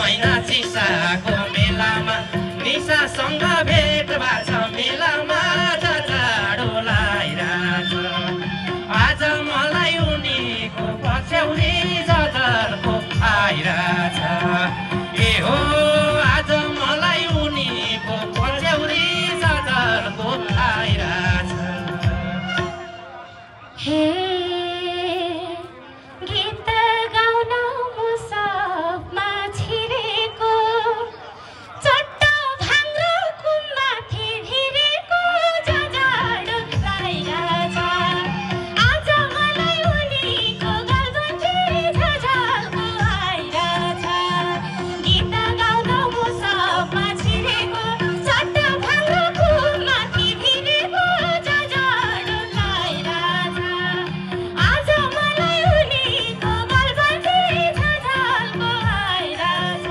महिना चिसाको मेलामा निशासँग भेट भएको छ मेलामा जाडो लागिरहेछ आज मलाई उनीको पछ्यौरी जजरको आइरहेछ ए हो आज मलाई उनीको पछ्यौरी जजरको आइरहेछ हे गीत गाउन मुसकमा छिरेको चट्ट भाङ्रो कुममाथि भिरेको जाडो लागिरहेछ आज मलाई उनीको गल्बन्ती झझल्को आइरहेछ गीत गाउन मुसकमा छिरेको चट्ट भाङ्रो कुममाथि भिरेको जाडो लागिरहेछ आज मलाई उनीको गल्बन्ती झझल्को आइरहेछ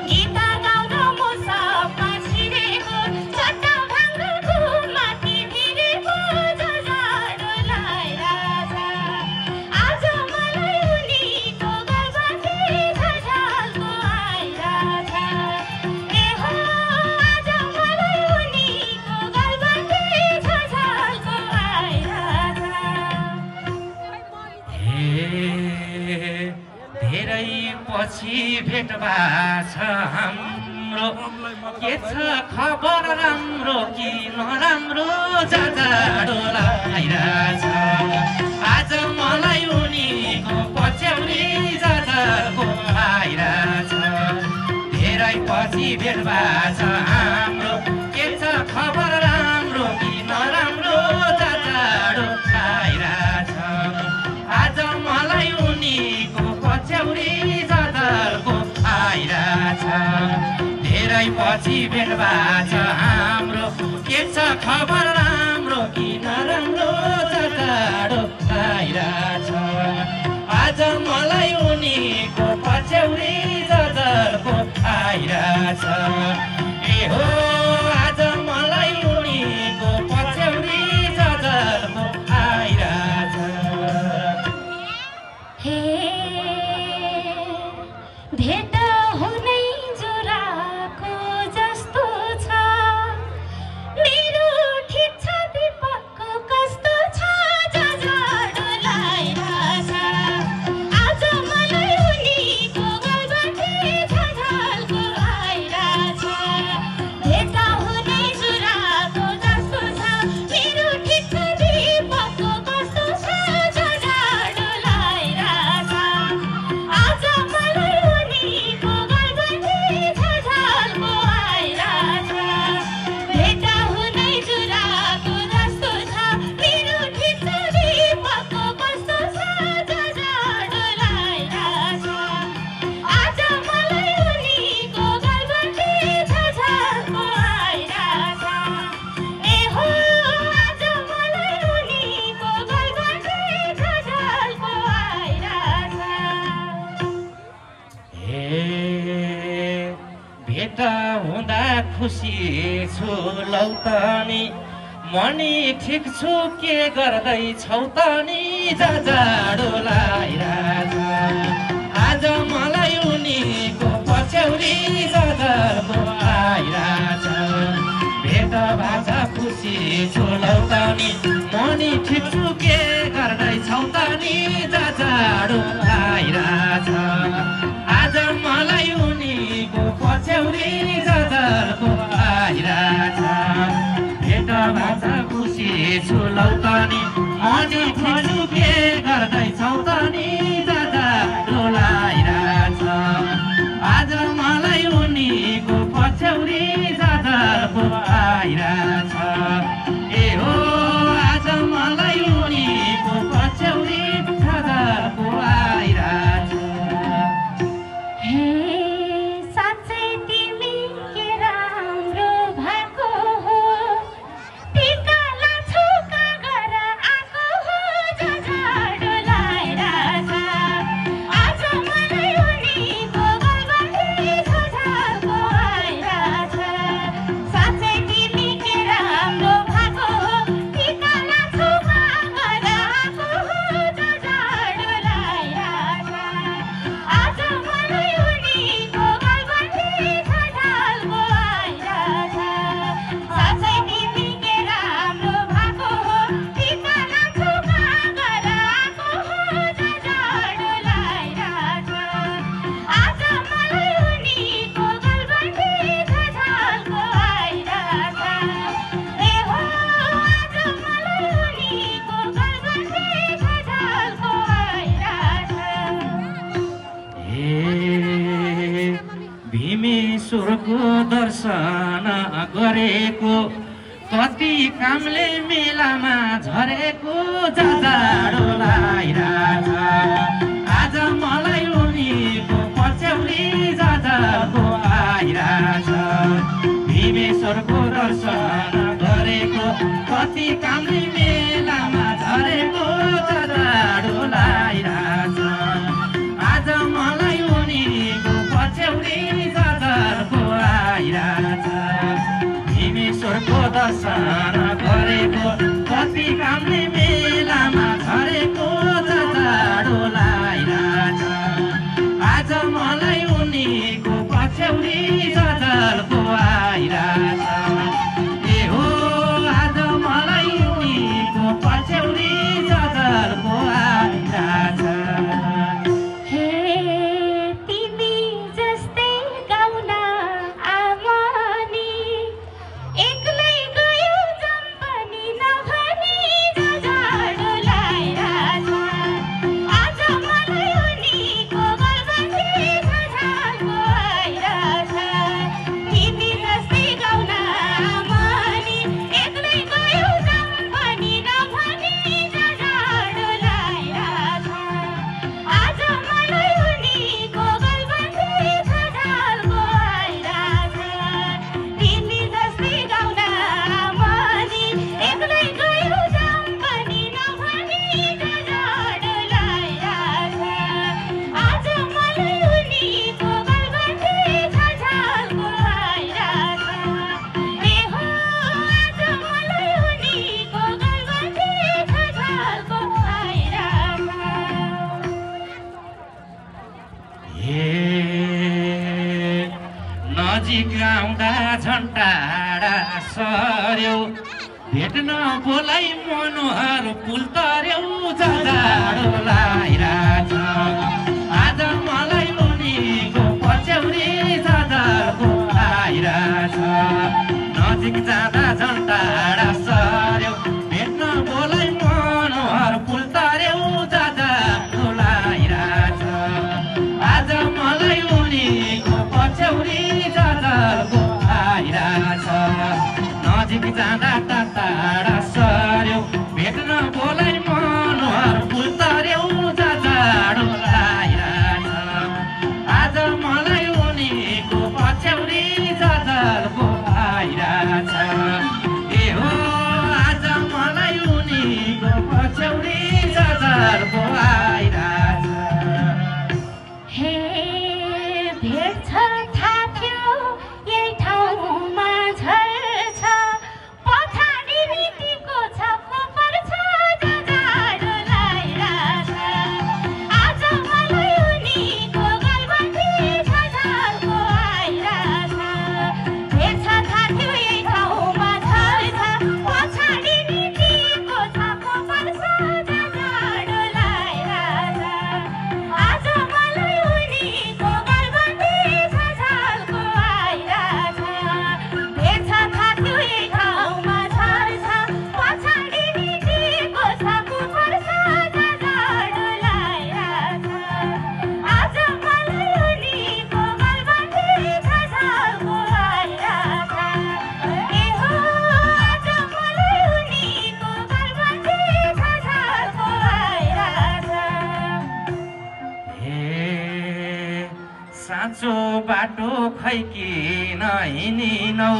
गीत गाउन मुसकमा छिरेको चट्ट भाङ्रो कुममाथि भिरेको जाडो लागिरहेछ आज मलाई उनीको गल्बन्ती झझल्को आइरहेछ ए हो आज मलाई उनीको गल्बन्ती झझल्को आइरहेछ धेरै पछि भेट भएको छ हाम्रो के छ खबर राम्रो कि नराम्रो जाडो लागिरहेछ आज मलाई उनीको पछ्यौरी जाडो आइरहेछ धेरै पछि भेट भएको छ हाम्रो के छ खबर राम्रो कि नराम्रो जाडो आइरहेछ आज मलाई उनीको पछ्यौरी जाडो आइरहेछ धेरै पछि भेट भएको छ हाम्रो के छ खबर राम्रो कि नराम्रो जाडो आइरहेछ आज मलाई उनीको पछ्यौरी जाडो आइरहेछ ए हो आज मलाई उनीको पछ्यौरी जाडो आइरहेछ हे भेट हुनै जुराको जस्तो छ मेरो ठिक छ दिपकको कस्तो छ जाडो लागिरहेछ आज मलाई उनीको गल्बन्ती झझल्को आइरहेछ भेट हुनै जुराको जस्तो छ मेरो ठिक छ दिपकको कस्तो छ जाडो लागिरहेछ आज मलाई उनीको गल्बन्ती झझल्को आइरहेछ भेट हुनै जुराको जस्तो छ मेरो ठिक छ दिपकको कस्तो छ जाडो लागिरहेछ आज मलाई उनीको गल्बन्ती झझल्को आइरहेछ ए हो आज मलाई उनीको गल्बन्ती झझल्को आइरहेछ भेट हुँदा खुसी छु लौ त नि मनी ठिक छु के गर्दैछौ त नि जाडो लागिरहेछ आज मलाई उनीको पछ्यौरी जाडो आइरहेछ भेट भाषा खुसी छु लौ त नि मनी ठिक छु के गर्दैछौ त नि जाडो आइरहेछ आज मलाई उनीको पछ्यौरी जाडो आइरहेछ भेट भाषा खुसी छु लौ त नि मनी ठिक छु के गर्दैछौ त नि जाडो लागिरहेछ आज मलाई उनीको पछ्यौरी जाडो आइरहेछ ए हो आज मलाई उनीको पछ्यौरी जाडो आइरहेछ हे साँच्चै तिमी के राम्रो भएको हो टिका लाछौ कागर आएको हो जाडो लागिरहेछ ईश्वरको दर्शन गरेको कति कामले मेलामा झरेको जाडो लागिरहेछ आज मलाई उनीको पछ्यौरी जाडो आइरहेछ भीमेश्वरको दर्शन गरेको कति कामले मेलामा झरेको जाडो लागिरहेछ आज मलाई उनीको पछ्यौरी जाडो आइरहेछ भीमेश्वरको दर्शन गरेको कति कामले मेलामा झरेको जाडो लागिरहेछ आज मलाई उनीको पछ्यौरी जाडो आइरहेछ ए हो आज मलाई उनीको पछ्यौरी जाडो आइरहेछ नजिक आउँदा झन्टाडा सर्यो भेट्न बोलाई मनोहर पुल तर्यौ जाडो लागिरहेछ आज मलाई उनीको पछ्यौरी जाडो आइरहेछ नजिक जाँदा झन्टाडा सर्यो भेट्न बोलाई मनोहर पुल तर्यौ जाडो लागिरहेछ आज मलाई उनीको पछ्यौरी जाडो आइरहेछ नजिक जाँदा टाढा सर्यो भेट्न बोलाई मनोहर पुल तर्यौ जाडो लागिरहेछ आज मलाई उनीको पछ्यौरी जाडो आइरहेछ ए हो आज मलाई उनीको पछ्यौरी जाडो आइरहेछ साँचो बाटो खै किन हिँडिनौ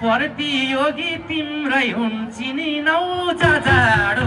प्रतियोगी तिम्रै हुन् चिनिनौ जाडो